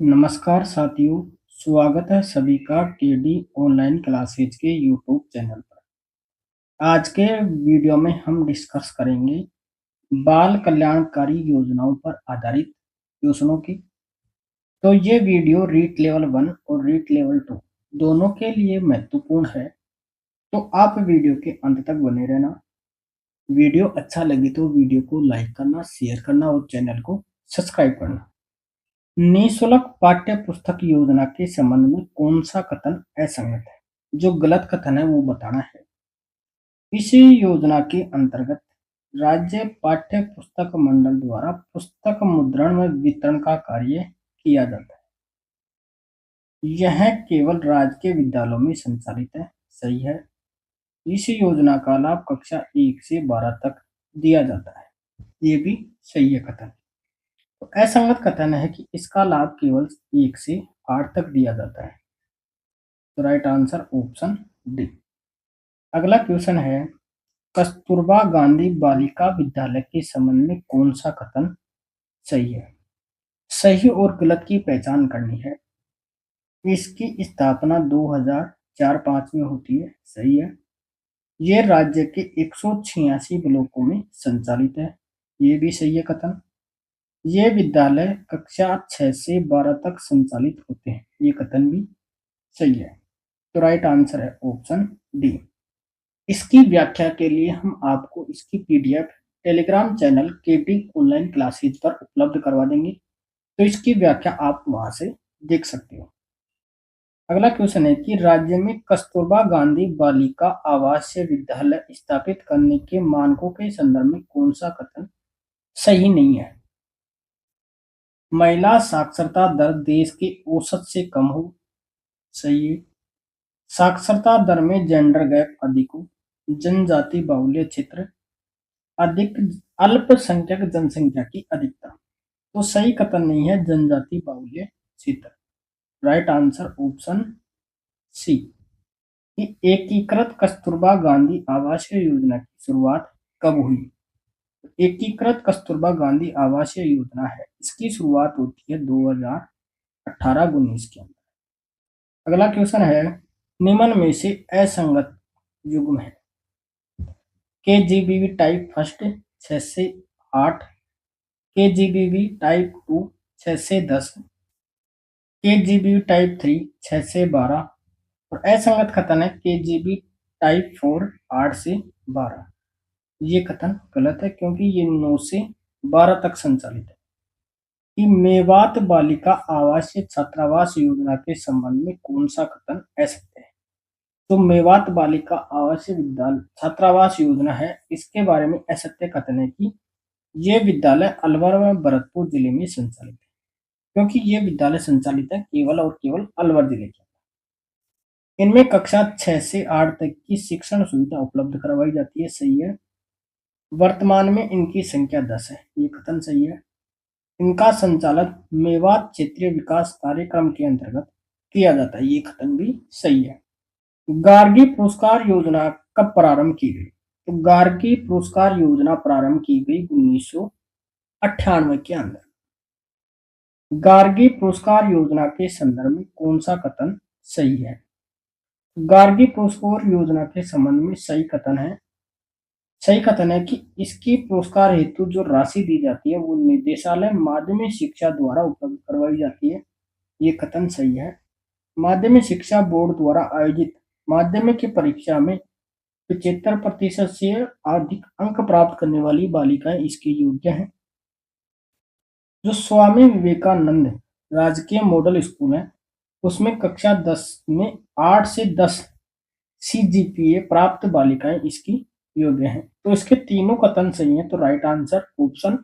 नमस्कार साथियों, स्वागत है सभी का केडी ऑनलाइन क्लासेज के यूट्यूब चैनल पर। आज के वीडियो में हम डिस्कस करेंगे बाल कल्याणकारी योजनाओं पर आधारित ट्यूशनों की। तो ये वीडियो रीट लेवल 1 और रीट लेवल 2 दोनों के लिए महत्वपूर्ण है, तो आप वीडियो के अंत तक बने रहना। वीडियो अच्छा लगे तो वीडियो को लाइक करना, शेयर करना और चैनल को सब्सक्राइब करना। निःशुल्क पाठ्य पुस्तक योजना के संबंध में कौन सा कथन असंगत है? जो गलत कथन है वो बताना है। इसी योजना के अंतर्गत राज्य पाठ्य पुस्तक मंडल द्वारा पुस्तक मुद्रण व वितरण का कार्य किया जाता है। यह केवल राज्य के विद्यालयों में संचालित है। सही है। इस योजना का लाभ कक्षा 1 से 12 तक दिया जाता है। ये भी सही है कथन। तो असंगत कथन है कि इसका लाभ केवल 1 से 8 तक दिया जाता है। तो राइट आंसर ऑप्शन डी। अगला क्वेश्चन है, कस्तूरबा गांधी बालिका विद्यालय के संबंध में कौन सा कथन सही है? सही और गलत की पहचान करनी है। इसकी स्थापना 2004-5 में होती है। सही है। ये राज्य के 186 ब्लॉकों में संचालित है। ये भी सही है कथन। ये विद्यालय कक्षा 6 से 12 तक संचालित होते हैं। ये कथन भी सही है। तो राइट आंसर है ऑप्शन डी। इसकी व्याख्या के लिए हम आपको इसकी पीडीएफ टेलीग्राम चैनल केटी ऑनलाइन क्लासेज पर उपलब्ध करवा देंगे, तो इसकी व्याख्या आप वहां से देख सकते हो। अगला क्वेश्चन है कि राज्य में कस्तूरबा गांधी बालिका आवासीय विद्यालय स्थापित करने के मानकों के संदर्भ में कौन सा कथन सही नहीं है? महिला साक्षरता दर देश के औसत से कम हो। सही है। साक्षरता दर में जेंडर गैप अधिक हो। जनजाति बाहुल्य क्षेत्र अधिक, अल्पसंख्यक जनसंख्या की अधिकता। तो सही कथन नहीं है जनजाति बाहुल्य क्षेत्र। राइट आंसर ऑप्शन सी कि एकीकृत कस्तूरबा गांधी आवासीय योजना की शुरुआत कब हुई? एकीकृत कस्तूरबा गांधी आवासीय योजना है, इसकी शुरुआत होती है 2018-19 के अंदर। अगला क्वेश्चन है, निम्न में से असंगत युग्म है। केजीबीवी टाइप फर्स्ट 6 से 8, केजीबीवी टाइप 2 6 से 10, केजीबी टाइप 3 6 से 12 और असंगत कथन है केजीबी टाइप 4 8 से 12। ये कथन गलत है क्योंकि ये 9 से 12 तक संचालित है। कि मेवात बालिका आवासीय छात्रावास योजना के संबंध में कौन सा कथन असत्य है? तो मेवात बालिका आवासीय विद्यालय छात्रावास योजना है, इसके बारे में असत्य कथन है कि ये विद्यालय अलवर व भरतपुर जिले में संचालित है, क्योंकि ये विद्यालय संचालित है केवल और केवल अलवर जिले के। इनमें कक्षा 6 से 8 तक की शिक्षण सुविधा उपलब्ध करवाई जाती है। सही है। वर्तमान में इनकी संख्या 10 है। ये कथन सही है। इनका संचालन मेवात क्षेत्रीय विकास कार्यक्रम के अंतर्गत किया जाता है। ये कथन भी सही है। गार्गी पुरस्कार योजना कब प्रारंभ की गई? तो गार्गी पुरस्कार योजना प्रारंभ की गई 1998 के अंदर। गार्गी पुरस्कार योजना के संदर्भ में कौन सा कथन सही है? गार्गी पुरस्कार योजना के संबंध में सही कथन है कि इसकी पुरस्कार हेतु जो राशि दी जाती है वो निदेशालय माध्यमिक शिक्षा द्वारा उपलब्ध करवाई जाती है। ये कथन सही है। माध्यमिक शिक्षा बोर्ड द्वारा आयोजित माध्यमिक की परीक्षा में 75% से अधिक अंक प्राप्त करने वाली बालिकाएं इसके योग्य हैं। जो स्वामी विवेकानंद राजकीय मॉडल स्कूल है, उसमें कक्षा 10 में 8 से 10 सीजीपीए प्राप्त बालिकाएं इसकी योग्य हैं। तो इसके तीनों कथन सही हैं। तो राइट आंसर ऑप्शन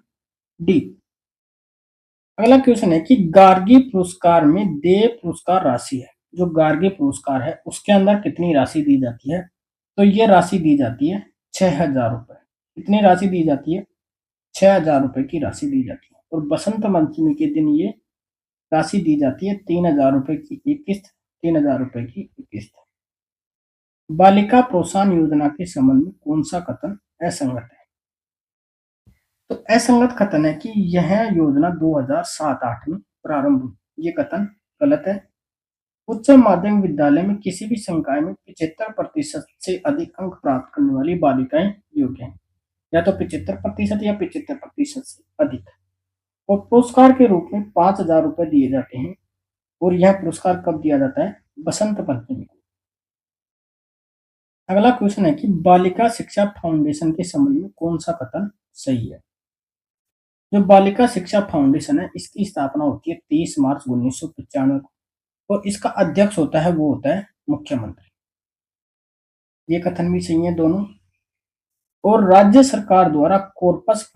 डी। अगला क्वेश्चन है कि गार्गी पुरस्कार में देय पुरस्कार राशि है। जो गार्गी पुरस्कार है उसके अंदर कितनी राशि दी जाती है? तो ये राशि दी जाती है 6,000 रुपए। कितनी राशि दी जाती है? 6,000 रुपए की राशि दी जाती है। और बसंत पंचमी के दिन ये राशि दी जाती है 3,000 रुपए की एक किस्त, 3,000 रुपए की एक किस्त। बालिका प्रोत्साहन योजना के संबंध में कौन सा कथन असंगत है? तो असंगत कथन है कि यह योजना 2007-8 में प्रारंभ हुई। ये कथन गलत है। उच्च माध्यमिक विद्यालय में किसी भी संकाय में 75% से अधिक अंक प्राप्त करने वाली बालिकाएं योग्य हैं, या तो 75% या 75% से अधिक। और पुरस्कार के रूप में 5,000 रुपए दिए जाते हैं। और यह पुरस्कार कब दिया जाता है? बसंत पंचमी को। अगला क्वेश्चन है कि बालिका शिक्षा फाउंडेशन के संबंध में कौन सा कथन सही है? जो बालिका शिक्षा फाउंडेशन है, इसकी स्थापना होती है 30 मार्च 1995 को, और इसका अध्यक्ष होता है मुख्यमंत्री। ये कथन भी सही है दोनों। और राज्य सरकार द्वारा कॉर्पस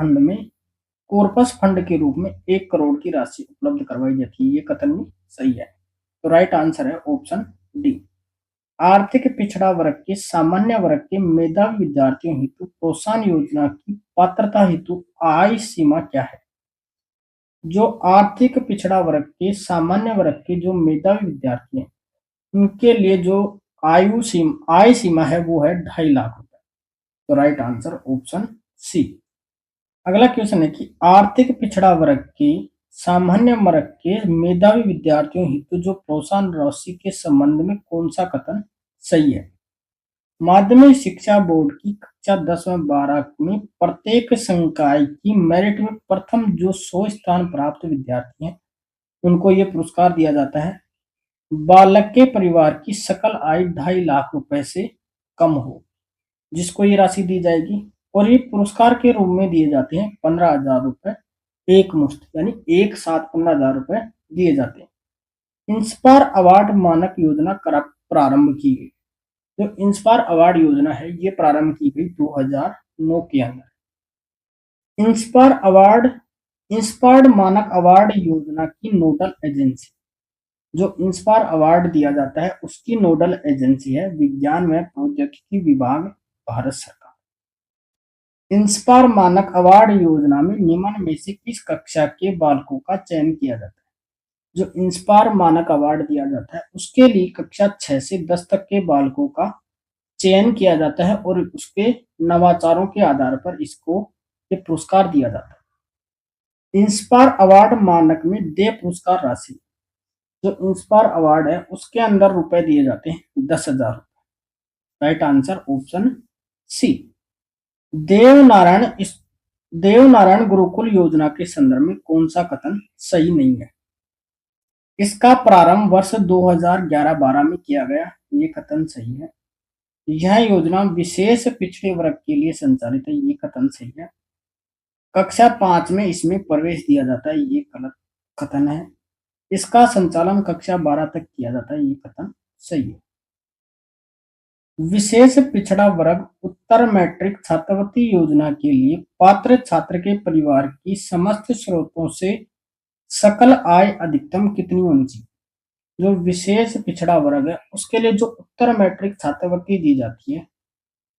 फंड के रूप में 1 करोड़ की राशि उपलब्ध करवाई जाती है। ये कथन भी सही है। तो राइट आंसर है ऑप्शन डी। आर्थिक पिछड़ा वर्ग के सामान्य वर्ग के मेधावी विद्यार्थियों हेतु प्रोत्साहन योजना की पात्रता हेतु आय सीमा क्या है? जो आर्थिक पिछड़ा वर्ग के सामान्य वर्ग के जो मेधावी विद्यार्थी हैं, उनके लिए जो आय सीमा है वो है 2.5 लाख रुपए। तो राइट आंसर ऑप्शन सी। अगला क्वेश्चन है कि आर्थिक पिछड़ा वर्ग के सामान्य वर्ग के मेधावी विद्यार्थियों हेतु जो प्रोत्साहन राशि के संबंध में कौन सा कथन सही है? माध्यमिक शिक्षा बोर्ड की कक्षा 10 व 12 में प्रत्येक संकाय की मेरिट में प्रथम जो 100 स्थान प्राप्त विद्यार्थी हैं, उनको ये पुरस्कार दिया जाता है। बालक के परिवार की सकल आय 2.5 लाख रुपए से कम हो, जिसको ये राशि दी जाएगी। और ये पुरस्कार के रूप में दिए जाते हैं 15,000 रुपए एक मुश्त, यानी एक साथ 15,000 रुपए दिए जाते हैं। इंस्पायर अवार्ड मानक योजना प्रारंभ की गई। जो इंस्पायर अवार्ड योजना है, ये प्रारंभ की गई 2009 के अंदर। इंस्पायर्ड मानक अवार्ड योजना की नोडल एजेंसी, जो इंस्पायर अवार्ड दिया जाता है उसकी नोडल एजेंसी है विज्ञान व प्रौद्योगिकी विभाग, भारत सरकार। इंस्पायर मानक अवार्ड योजना में निम्न में से किस कक्षा के बालकों का चयन किया जाता है? जो इंस्पायर मानक अवार्ड दिया जाता है उसके लिए कक्षा 6 से 10 तक के बालकों का चयन किया जाता है, और उसके नवाचारों के आधार पर इसको ये पुरस्कार दिया जाता है। इंस्पायर अवार्ड मानक में देय पुरस्कार राशि, जो इंस्पायर अवार्ड है उसके अंदर रुपए दिए जाते हैं 10,000 रुपए। Right answer option C. Devnarayan गुरुकुल योजना के संदर्भ में कौन सा कथन सही नहीं है? इसका प्रारंभ वर्ष 2011-12 में किया गया। ये कथन सही है। यह योजना विशेष पिछड़े वर्ग के लिए संचालित है। ये कथन सही है। कक्षा 5 में इसमें प्रवेश दिया जाता है। ये गलत कथन है। इसका संचालन कक्षा 12 तक किया जाता है। ये कथन सही है। विशेष पिछड़ा वर्ग उत्तर मैट्रिक छात्रवृत्ति योजना के लिए पात्र छात्र के परिवार की समस्त स्रोतों से सकल आय अधिकतम कितनी होनी चाहिए? जो विशेष पिछड़ा वर्ग है उसके लिए जो उत्तर मैट्रिक छात्रवृत्ति दी जाती है,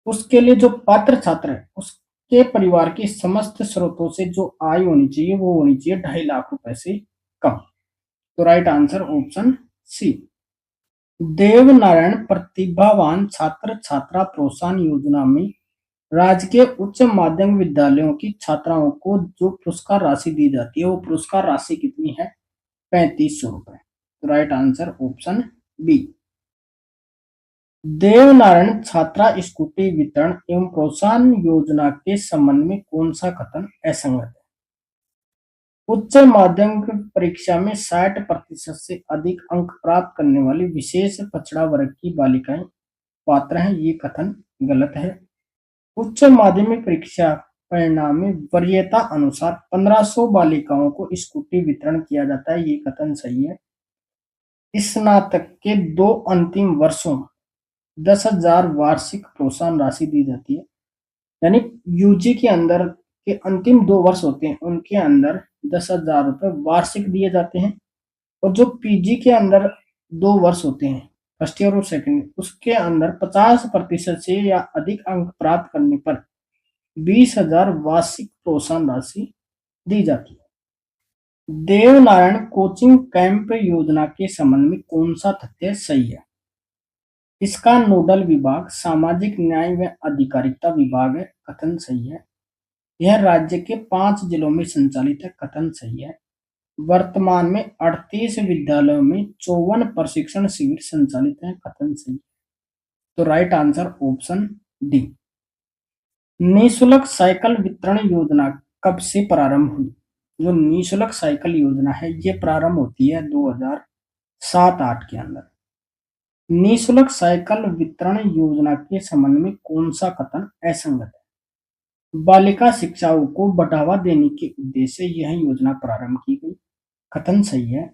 उसके लिए जो पात्र छात्र है उसके परिवार की समस्त स्रोतों से जो आय होनी चाहिए वो होनी चाहिए 2.5 लाख रुपए से कम। तो right answer option C. Devnarayan प्रतिभावान छात्र छात्रा प्रोत्साहन योजना में राजकीय उच्च माध्यमिक विद्यालयों की छात्राओं को जो पुरस्कार राशि दी जाती है वो पुरस्कार राशि कितनी है? 3500 रुपए। Right answer option B. Devnarayan छात्रा स्कूटी वितरण एवं प्रोत्साहन योजना के संबंध में कौन सा कथन असंगत है? उच्च माध्यमिक परीक्षा में 60% से अधिक अंक प्राप्त करने वाली विशेष पिछड़ा वर्ग की बालिकाएं पात्र हैं। ये कथन गलत है। उच्च माध्यमिक परीक्षा परिणाम में वरीयता अनुसार 1500 बालिकाओं को स्कूटी वितरण किया जाता है। ये कथन सही है। स्नातक के 2 अंतिम वर्षों 10,000 वार्षिक प्रोत्साहन राशि दी जाती है। यानी यूजी के अंदर के अंतिम 2 वर्ष होते हैं उनके अंदर 10,000 रुपए वार्षिक दिए जाते हैं। और जो पीजी के अंदर 2 वर्ष होते हैं, फर्स्ट ईयर और सेकंड, उसके अंदर 50% से या अधिक अंक प्राप्त करने पर 20,000 वार्षिक प्रोत्साहन राशि दी जाती है। देवनारायण कोचिंग कैंप योजना के संबंध में कौन सा तथ्य सही है? इसका नोडल विभाग सामाजिक न्याय व अधिकारिता विभाग है। कथन सही है। यह राज्य के 5 जिलों में संचालित है। कथन सही है। वर्तमान में 38 विद्यालयों में 54 प्रशिक्षण शिविर संचालित हैं। कथन सही। तो राइट आंसर ऑप्शन डी। निःशुल्क साइकिल वितरण योजना कब से प्रारंभ हुई? जो निःशुल्क साइकिल योजना है ये प्रारंभ होती है 2007-8 के अंदर। निःशुल्क साइकिल वितरण योजना के संबंध में कौन सा कथन असंगत है? बालिका शिक्षाओं को बढ़ावा देने के उद्देश्य से यह योजना प्रारंभ की गई। कथन सही है।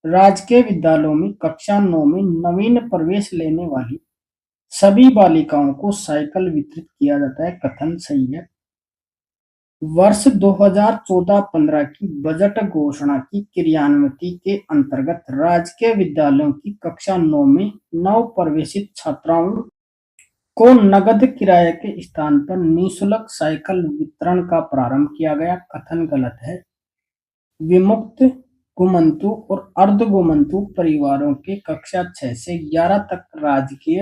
राजकीय विद्यालयों में कक्षा 9 में नवीन प्रवेश लेने वाली सभी बालिकाओं को साइकिल वितरित किया जाता है। कथन सही है। वर्ष 2014-15 की बजट घोषणा की क्रियान्विति के अंतर्गत राजकीय विद्यालयों की कक्षा 9 में नव प्रवेशित छात्राओं को नगद किराए के स्थान पर निःशुल्क साइकिल वितरण का प्रारंभ किया गया। कथन गलत है। विमुक्त, गोमंतु और अर्ध गोमंतु परिवारों के कक्षा 6 से 11 तक राजकीय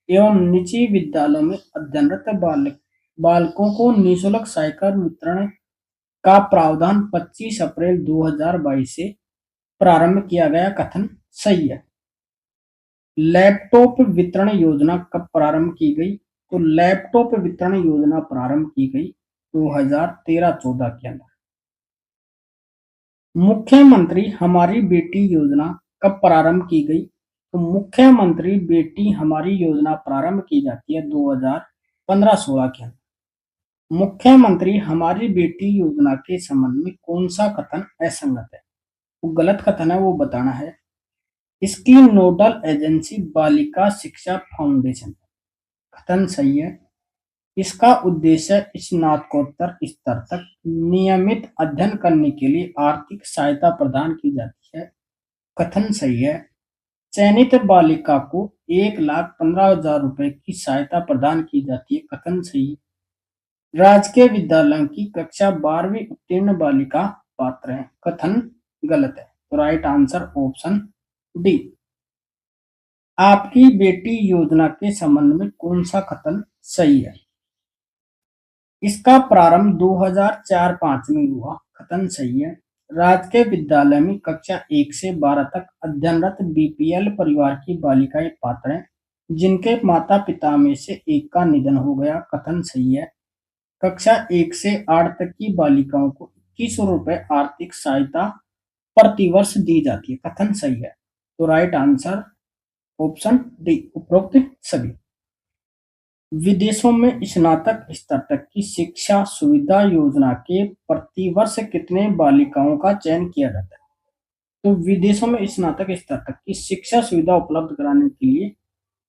एवं निजी विद्यालयों में अध्ययनरत बालकों को निःशुल्क साइकिल वितरण का प्रावधान 25 अप्रैल 2022 से प्रारंभ किया गया। कथन सही है। लैपटॉप वितरण योजना कब प्रारंभ की गई? तो लैपटॉप वितरण योजना प्रारंभ की गई 2013-14 के अंदर। मुख्यमंत्री हमारी बेटी योजना कब प्रारंभ की गई? तो मुख्यमंत्री बेटी हमारी योजना प्रारंभ की जाती है 2015-16 के अंदर। मुख्यमंत्री हमारी बेटी योजना के संबंध में कौन सा कथन असंगत है? वो गलत कथन है, वो बताना है। इसकी नोडल एजेंसी बालिका शिक्षा फाउंडेशन। कथन सही है। इसका उद्देश्य स्नातकोत्तर स्तर तक नियमित अध्ययन करने के लिए आर्थिक सहायता प्रदान की जाती है। कथन सही है। चयनित बालिका को 1,15,000 रुपए की सहायता प्रदान की जाती है। कथन सही। राजकीय विद्यालयों की कक्षा 12वीं उत्तीर्ण बालिका पात्र है। कथन गलत है। तो राइट आंसर ऑप्शन डी। आपकी बेटी योजना के संबंध में कौन सा कथन सही है? इसका प्रारंभ 2004-5 में हुआ। कथन सही है। राजकीय विद्यालय में कक्षा 1 से 12 तक अध्ययनरत बीपीएल परिवार की बालिकाएं पात्र हैं जिनके माता पिता में से एक का निधन हो गया। कथन सही है। कक्षा 1 से 8 तक की बालिकाओं को 2100 रुपए आर्थिक सहायता प्रतिवर्ष दी जाती है। कथन सही है। तो राइट आंसर ऑप्शन डी, उपरोक्त सभी। विदेशों में स्नातक स्तर तक की शिक्षा सुविधा योजना के प्रतिवर्ष कितने बालिकाओं का चयन किया जाता है? तो विदेशों में स्नातक स्तर तक की शिक्षा सुविधा उपलब्ध कराने के लिए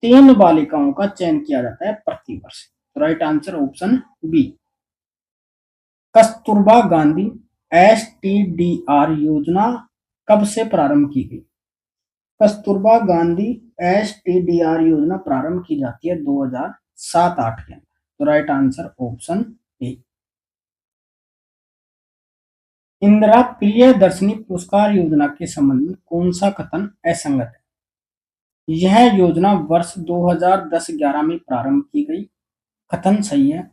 3 बालिकाओं का चयन किया जाता है प्रतिवर्ष। तो right answer option B. Kasturba Gandhi STDR योजना कब से प्रारंभ की गई? कस्तूरबा गांधी STDR योजना प्रारंभ की जाती है 2007-8 के अंदर। तो right answer option A. Indira Priyadarshini पुरस्कार योजना के संबंध में कौन सा कथन असंगत है? यह योजना वर्ष 2010-11 में प्रारंभ की गई। कथन सही है।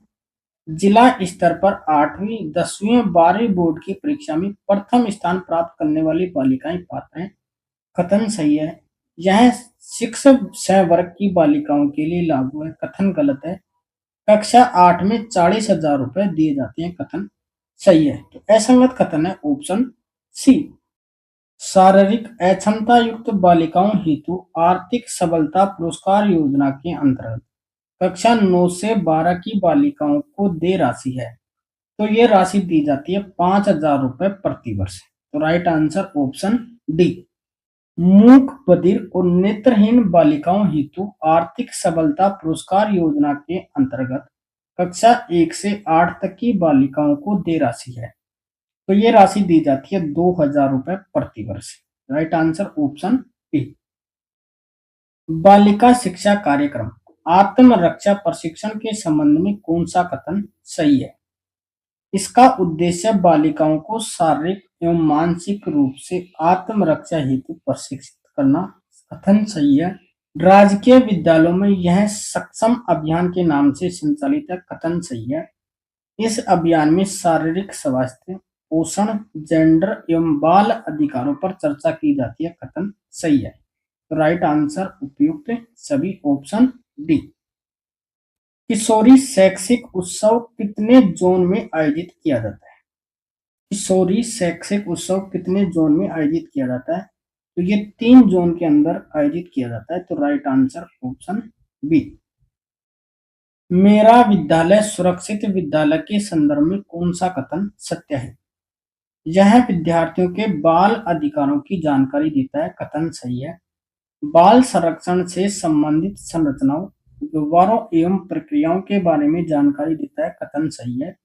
जिला स्तर पर 8वीं, 10वीं, 12वीं बोर्ड की परीक्षा में प्रथम स्थान प्राप्त करने वाली बालिकाएं पात्र हैं। कथन सही है। यह 6 वर्ग की बालिकाओं के लिए लागू है। कथन गलत है। कक्षा 8 में 40,000 रुपए दिए जाते हैं। कथन सही है। तो असंगत कथन है ऑप्शन सी। शारीरिक अक्षमता युक्त बालिकाओं हेतु आर्थिक सबलता पुरस्कार योजना के अंतर्गत कक्षा 9 से 12 की बालिकाओं को दे राशि है। तो ये राशि दी जाती है 5,000 रुपए प्रति वर्ष। तो राइट आंसर ऑप्शन डी। मूक, बधिर और नेत्रहीन बालिकाओं हेतु आर्थिक सबलता पुरस्कार योजना के अंतर्गत कक्षा 1 से 8 तक की बालिकाओं को दे राशि है। तो ये राशि दी जाती है 2,000 रुपए प्रति वर्ष। Right answer option B. बालिका शिक्षा कार्यक्रम आत्मरक्षा प्रशिक्षण के संबंध में कौन सा कथन सही है? इसका उद्देश्य बालिकाओं को शारीरिक एवं मानसिक रूप से आत्मरक्षा हेतु प्रशिक्षित करना। कथन सही है। राजकीय विद्यालयों में यह सक्षम अभियान के नाम से संचालित है। कथन सही है। इस अभियान में शारीरिक स्वास्थ्य पोषण, जेंडर एवं बाल अधिकारों पर चर्चा की जाती है, कथन सही है। तो राइट आंसर उपयुक्त सभी, ऑप्शन डी। किशोरी शैक्षिक उत्सव कितने जोन में आयोजित किया जाता है? किशोरी शैक्षिक उत्सव कितने जोन में आयोजित किया जाता है? तो ये 3 जोन के अंदर आयोजित किया जाता है। तो राइट आंसर ऑप्शन बी। मेरा विद्यालय सुरक्षित विद्यालय के संदर्भ में कौन सा कथन सत्य है? यह विद्यार्थियों के बाल अधिकारों की जानकारी देता है, कथन सही है। बाल संरक्षण से संबंधित संरचनाओं, व्यवहारों एवं प्रक्रियाओं के बारे में जानकारी देता है, कथन सही है।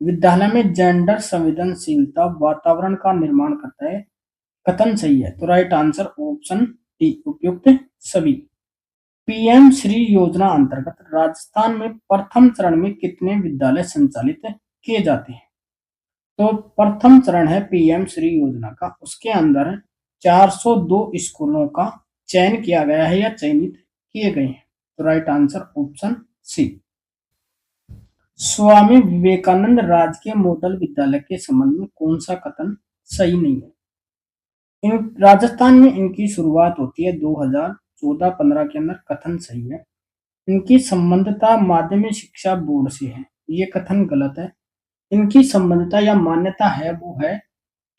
विद्यालय में जेंडर संवेदनशीलता वातावरण का निर्माण करता है, कथन सही है। तो राइट आंसर ऑप्शन डी, उपयुक्त सभी। पीएम श्री योजना अंतर्गत राजस्थान में प्रथम चरण में कितने विद्यालय संचालित किए जाते हैं? तो प्रथम चरण है पीएम श्री योजना का, उसके अंदर 402 स्कूलों का चयन किया गया है या चयनित किए गए हैं। तो राइट आंसर ऑप्शन सी। स्वामी विवेकानंद राजकीय मॉडल विद्यालय के संबंध में कौन सा कथन सही नहीं है? राजस्थान में इनकी शुरुआत होती है 2014-15 के अंदर, कथन सही है। इनकी संबद्धता माध्यमिक शिक्षा बोर्ड से है, ये कथन गलत है। इनकी संबद्धता या मान्यता है वो है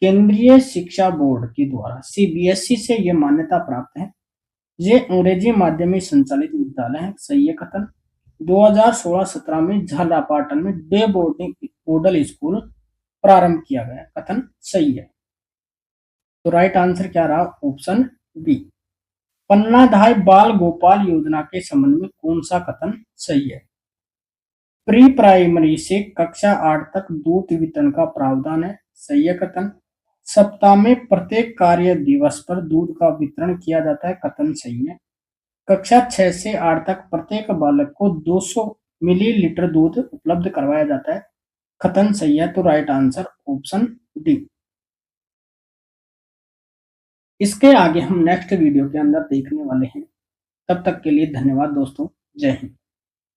केंद्रीय शिक्षा बोर्ड के द्वारा, सीबीएसई से ये मान्यता प्राप्त है। ये अंग्रेजी माध्यम में संचालित विद्यालय है, सही है कथन। 2016-17 में झालापाटन में डे बोर्डिंग मॉडल स्कूल प्रारंभ किया गया, कथन सही है। तो राइट आंसर क्या रहा? Option B. पन्नाधाय बाल गोपाल योजना के संबंध में कौन सा कथन सही है? प्री प्राइमरी से कक्षा 8 तक दूध वितरण का प्रावधान है, सही है कथन। सप्ताह में प्रत्येक कार्य दिवस पर दूध का वितरण किया जाता है, कथन सही है। कक्षा 6 से 8 तक प्रत्येक बालक को 200 मिलीलीटर दूध उपलब्ध करवाया जाता है, कथन सही है। तो राइट आंसर ऑप्शन डी। इसके आगे हम नेक्स्ट वीडियो के अंदर देखने वाले हैं। तब तक के लिए धन्यवाद दोस्तों, जय हिंद।